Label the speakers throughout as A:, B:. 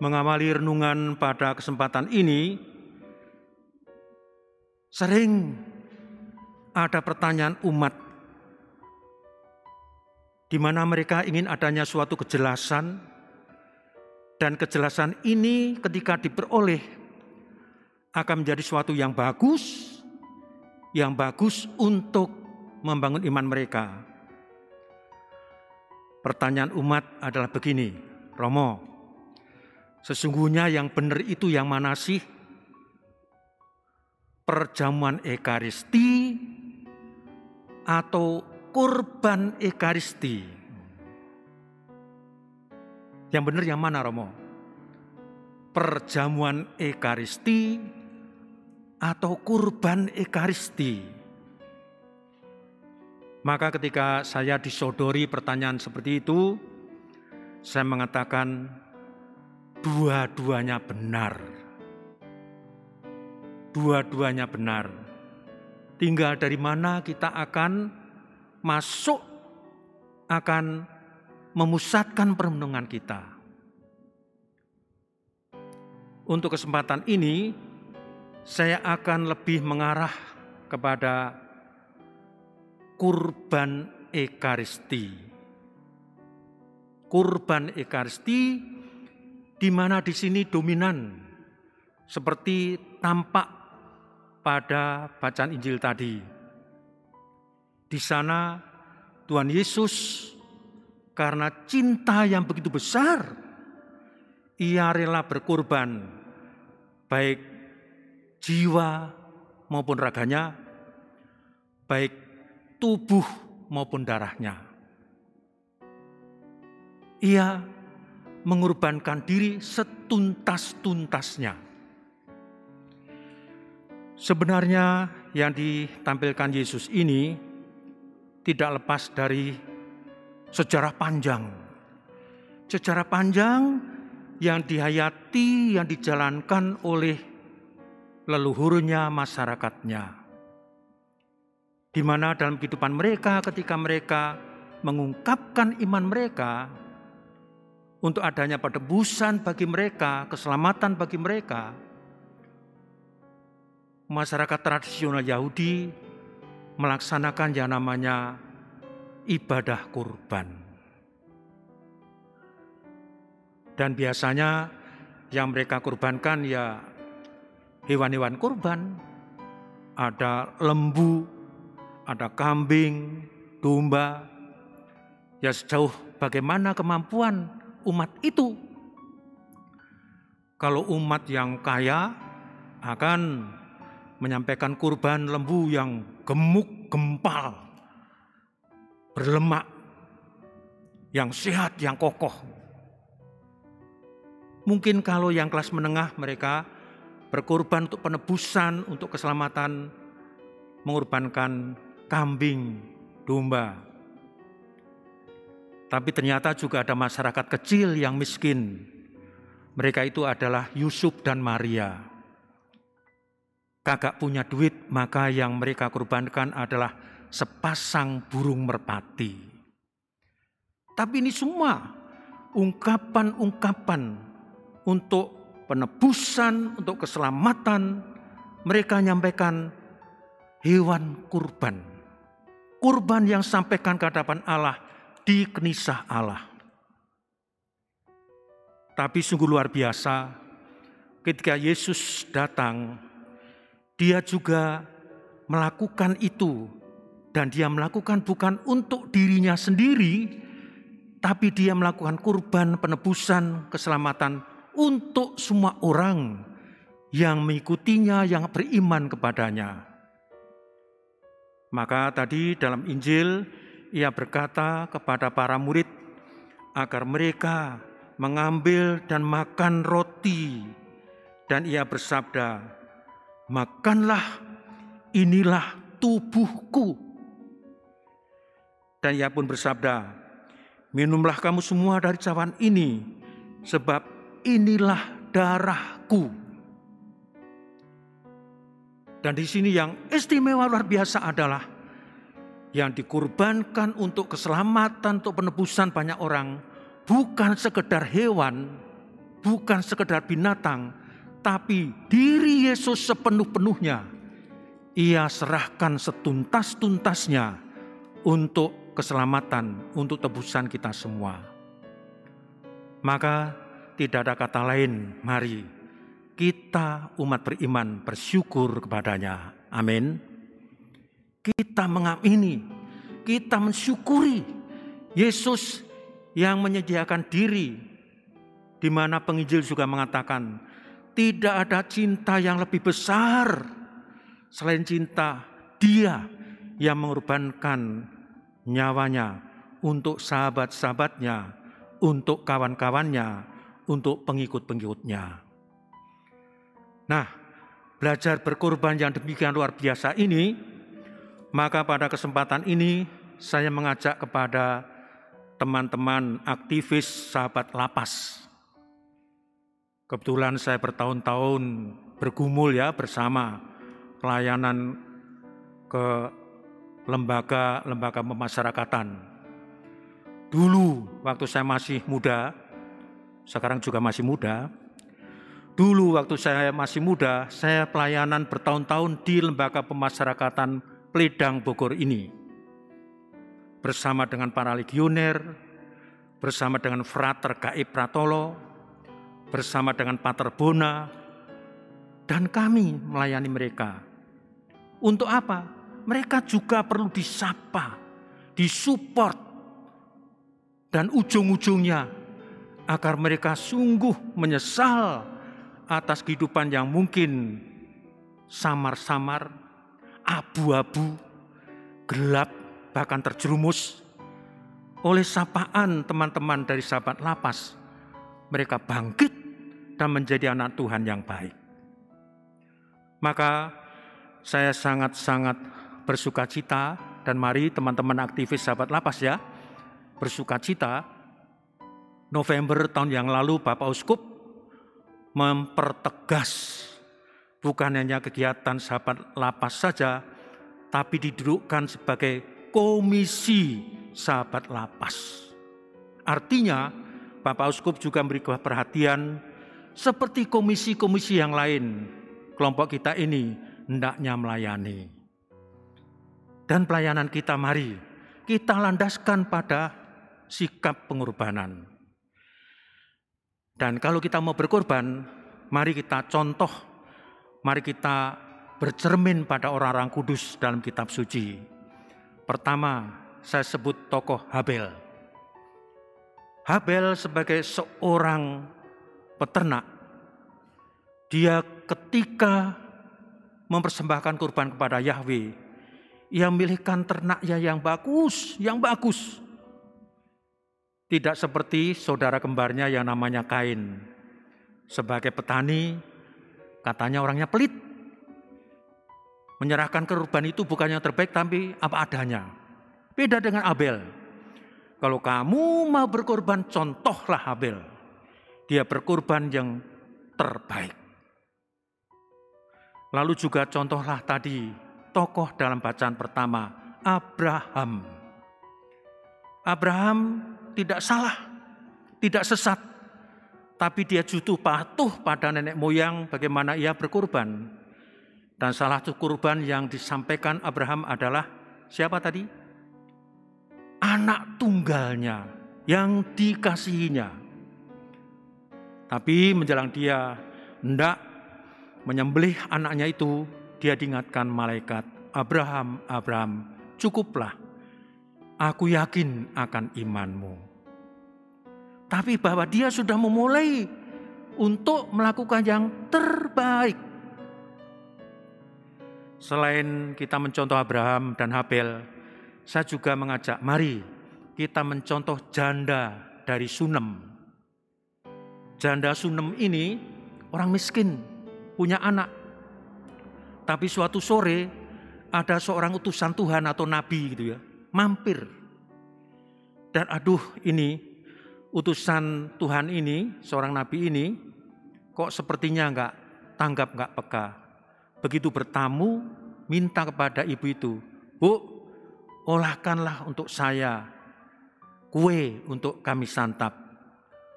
A: mengawali renungan pada kesempatan ini, sering ada pertanyaan umat di mana mereka ingin adanya suatu kejelasan, dan kejelasan ini ketika diperoleh akan menjadi suatu yang bagus untuk membangun iman mereka. Pertanyaan umat adalah begini, Romo, sesungguhnya yang benar itu yang mana sih? Perjamuan Ekaristi atau kurban Ekaristi? Yang benar yang mana, Romo? Perjamuan Ekaristi atau kurban Ekaristi? Maka ketika saya disodori pertanyaan seperti itu, saya mengatakan dua-duanya benar. Dua-duanya benar. Tinggal dari mana kita akan masuk, akan memusatkan perenungan kita. Untuk kesempatan ini, saya akan lebih mengarah kepada kurban Ekaristi. Kurban Ekaristi di mana di sini dominan seperti tampak pada bacaan Injil tadi. Di sana Tuhan Yesus karena cinta yang begitu besar, Ia rela berkorban baik jiwa maupun raganya, baik tubuh maupun darahnya. Ia mengorbankan diri setuntas-tuntasnya. Sebenarnya yang ditampilkan Yesus ini tidak lepas dari sejarah panjang. Sejarah panjang yang dihayati, yang dijalankan oleh leluhurnya, masyarakatnya. Di mana dalam kehidupan mereka ketika mereka mengungkapkan iman mereka untuk adanya penebusan bagi mereka, keselamatan bagi mereka, masyarakat tradisional Yahudi melaksanakan yang namanya ibadah kurban. Dan biasanya yang mereka kurbankan ya hewan-hewan kurban. Ada lembu, ada kambing, domba. Ya sejauh bagaimana kemampuan umat itu. Kalau umat yang kaya akan menyampaikan kurban lembu yang gemuk, gempal, berlemak, yang sehat, yang kokoh. Mungkin kalau yang kelas menengah mereka berkorban untuk penebusan, untuk keselamatan, mengorbankan kambing, domba. Tapi ternyata juga ada masyarakat kecil yang miskin. Mereka itu adalah Yusuf dan Maria. Kagak punya duit, maka yang mereka korbankan adalah sepasang burung merpati. Tapi ini semua ungkapan-ungkapan untuk penebusan, untuk keselamatan. Mereka nyampaikan hewan kurban. Kurban yang sampaikan ke hadapan Allah di kenisah Allah. Tapi sungguh luar biasa ketika Yesus datang, Dia juga melakukan itu, dan Dia melakukan bukan untuk dirinya sendiri, tapi Dia melakukan kurban penebusan keselamatan untuk semua orang yang mengikutinya, yang beriman kepadanya. Maka tadi dalam Injil Ia berkata kepada para murid agar mereka mengambil dan makan roti, dan Ia bersabda, "Makanlah, inilah tubuhku." Dan Ia pun bersabda, "Minumlah kamu semua dari cawan ini, sebab inilah darahku." Dan di sini yang istimewa luar biasa adalah yang dikurbankan untuk keselamatan, untuk penebusan banyak orang, bukan sekedar hewan, bukan sekedar binatang, tapi diri Yesus sepenuh-penuhnya Ia serahkan setuntas-tuntasnya untuk keselamatan, untuk tebusan kita semua. Maka tidak ada kata lain, mari kita umat beriman bersyukur kepadanya. Amin. Kita mengamini, kita mensyukuri Yesus yang menyediakan diri, di mana penginjil juga mengatakan, tidak ada cinta yang lebih besar selain cinta Dia yang mengorbankan nyawanya untuk sahabat-sahabatnya, untuk kawan-kawannya, untuk pengikut-pengikutnya. Nah, belajar berkorban yang demikian luar biasa ini, maka pada kesempatan ini saya mengajak kepada teman-teman aktivis sahabat lapas. Kebetulan saya bertahun-tahun bergumul bersama pelayanan ke lembaga pemasyarakatan. Dulu waktu saya masih muda, sekarang juga masih muda. Dulu waktu saya masih muda, saya pelayanan bertahun-tahun di lembaga pemasyarakatan Pledang Bogor ini. Bersama dengan para legioner, bersama dengan Frater Gaib Pratolo, bersama dengan Pater Bona, dan kami melayani mereka. Untuk apa? Mereka juga perlu disapa, disupport, dan ujung-ujungnya agar mereka sungguh menyesal atas kehidupan yang mungkin samar-samar, abu-abu, gelap, bahkan terjerumus. Oleh sapaan teman-teman dari sahabat lapas, mereka bangkit dan menjadi anak Tuhan yang baik. Maka saya sangat-sangat bersukacita, dan mari teman-teman aktivis sahabat lapas bersukacita. November tahun yang lalu Bapak Uskup mempertegas bukan hanya kegiatan sahabat lapas saja, tapi didudukkan sebagai komisi sahabat lapas. Artinya Bapak Uskup juga memberi perhatian seperti komisi-komisi yang lain. Kelompok kita ini hendaknya melayani. Dan pelayanan kita mari kita landaskan pada sikap pengorbanan. Dan kalau kita mau berkorban, mari kita contoh, mari kita bercermin pada orang-orang kudus dalam kitab suci. Pertama, saya sebut tokoh Habel. Habel sebagai seorang peternak, dia ketika mempersembahkan kurban kepada Yahweh, ia memilihkan ternaknya yang bagus, Tidak seperti saudara kembarnya yang namanya Kain. Sebagai petani, katanya orangnya pelit. Menyerahkan kurban itu bukan yang terbaik, tapi apa adanya. Beda dengan Abel. Kalau kamu mau berkorban, contohlah Abel. Dia berkorban yang terbaik. Lalu juga contohlah tadi tokoh dalam bacaan pertama, Abraham. Abraham tidak salah, tidak sesat, tapi dia justru patuh pada nenek moyang bagaimana ia berkorban. Dan salah satu kurban yang disampaikan Abraham adalah siapa tadi? Anak tunggalnya yang dikasihinya. Tapi menjelang dia hendak menyembelih anaknya itu, dia diingatkan malaikat, Abraham, Abraham, cukuplah, aku yakin akan imanmu. Tapi bahwa dia sudah memulai untuk melakukan yang terbaik. Selain kita mencontoh Abraham dan Habel, saya juga mengajak, mari kita mencontoh janda dari Sunem. Janda Sunem ini orang miskin, punya anak. Tapi suatu sore ada seorang utusan Tuhan atau nabi mampir. Dan ini utusan Tuhan ini, seorang nabi ini kok sepertinya enggak tanggap, enggak peka. Begitu bertamu minta kepada ibu itu, Bu, olahkanlah untuk saya kue untuk kami santap.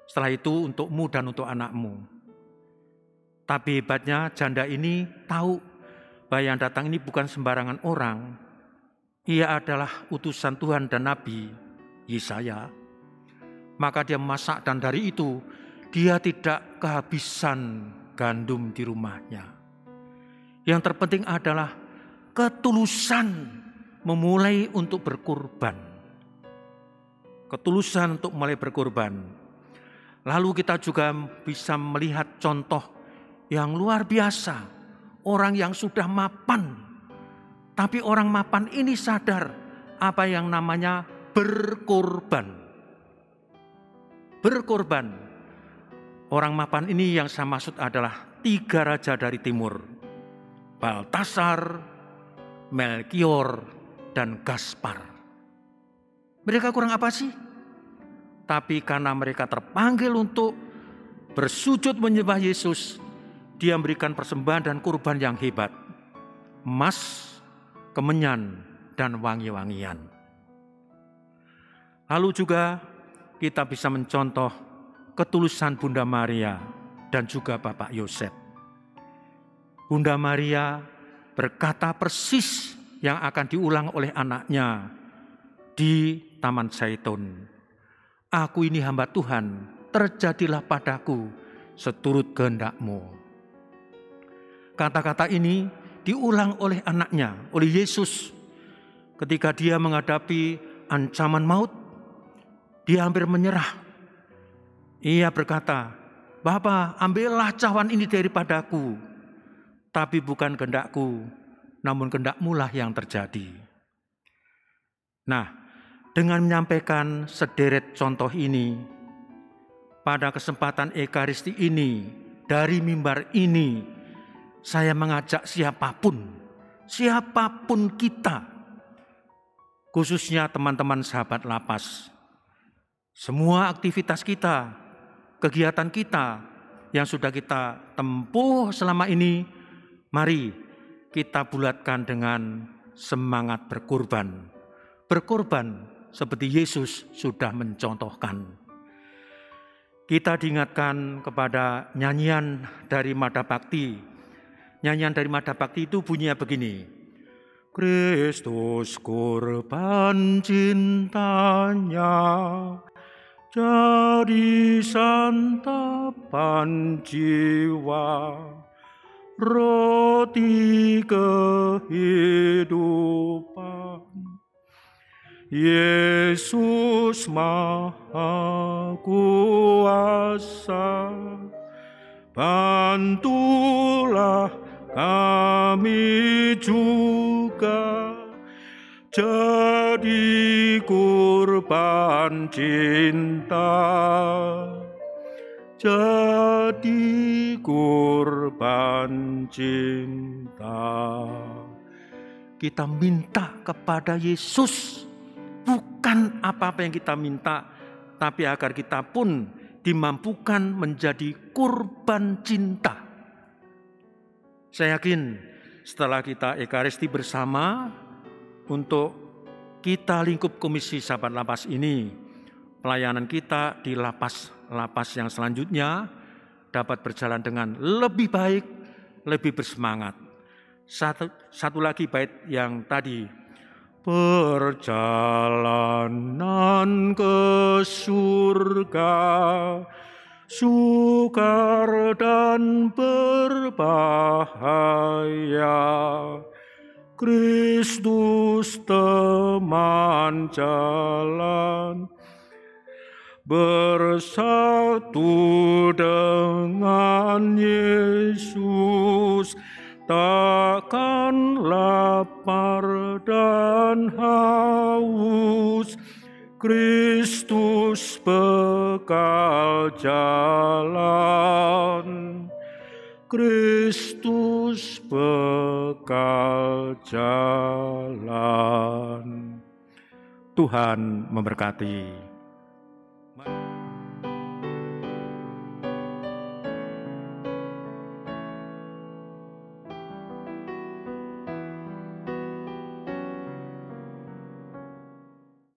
A: Setelah itu untukmu dan untuk anakmu. Tapi hebatnya janda ini tahu bahwa yang datang ini bukan sembarangan orang. Ia adalah utusan Tuhan dan Nabi Yesaya. Maka dia memasak dan dari itu dia tidak kehabisan gandum di rumahnya. Yang terpenting adalah ketulusan memulai untuk berkorban. Ketulusan untuk mulai berkorban. Lalu kita juga bisa melihat contoh yang luar biasa. Orang yang sudah mapan. Tapi orang mapan ini sadar apa yang namanya berkorban. Berkorban. Orang mapan ini yang saya maksud adalah 3 raja dari timur. Baltasar, Melkior, dan Gaspar. Mereka kurang apa sih? Tapi karena mereka terpanggil untuk bersujud menyembah Yesus, dia memberikan persembahan dan kurban yang hebat. Emas, kemenyan, dan wangi-wangian. Lalu juga kita bisa mencontoh ketulusan Bunda Maria dan juga Bapak Yosef. Bunda Maria berkata persis yang akan diulang oleh anaknya di Taman Zaitun. Aku ini hamba Tuhan, terjadilah padaku seturut kehendak-Mu. Kata-kata ini diulang oleh anaknya, oleh Yesus. Ketika dia menghadapi ancaman maut, dia hampir menyerah. Ia berkata, Bapa, ambillah cawan ini daripadaku. Tapi bukan kehendak-Ku, namun kehendak-Mu lah yang terjadi. Nah, dengan menyampaikan sederet contoh ini, pada kesempatan Ekaristi ini, dari mimbar ini, saya mengajak siapapun kita, khususnya teman-teman sahabat lapas, semua aktivitas kita, kegiatan kita yang sudah kita tempuh selama ini, mari kita bulatkan dengan semangat berkorban. Berkorban seperti Yesus sudah mencontohkan. Kita diingatkan kepada nyanyian dari Mada Bakti. Nyanyian dari Mada Bakti itu bunyinya begini. Kristus korban cintanya jadi santapan jiwa, roti kehidupan. Yesus Maha Kuasa, bantulah kami juga jadi korban cinta, jadi korban cinta. Kita minta kepada Yesus, bukan apa-apa yang kita minta, tapi agar kita pun dimampukan menjadi korban cinta. Saya yakin setelah kita Ekaristi bersama untuk kita lingkup Komisi Sahabat Lapas ini, pelayanan kita di lapas-lapas yang selanjutnya dapat berjalan dengan lebih baik, lebih bersemangat. Satu lagi bait yang tadi, perjalanan ke surga, sukar dan berbahaya, Kristus teman jalan, bersatu dengan Yesus, takkan lapar dan haus, Kristus bekal jalan, Kristus bekal jalan. Tuhan memberkati.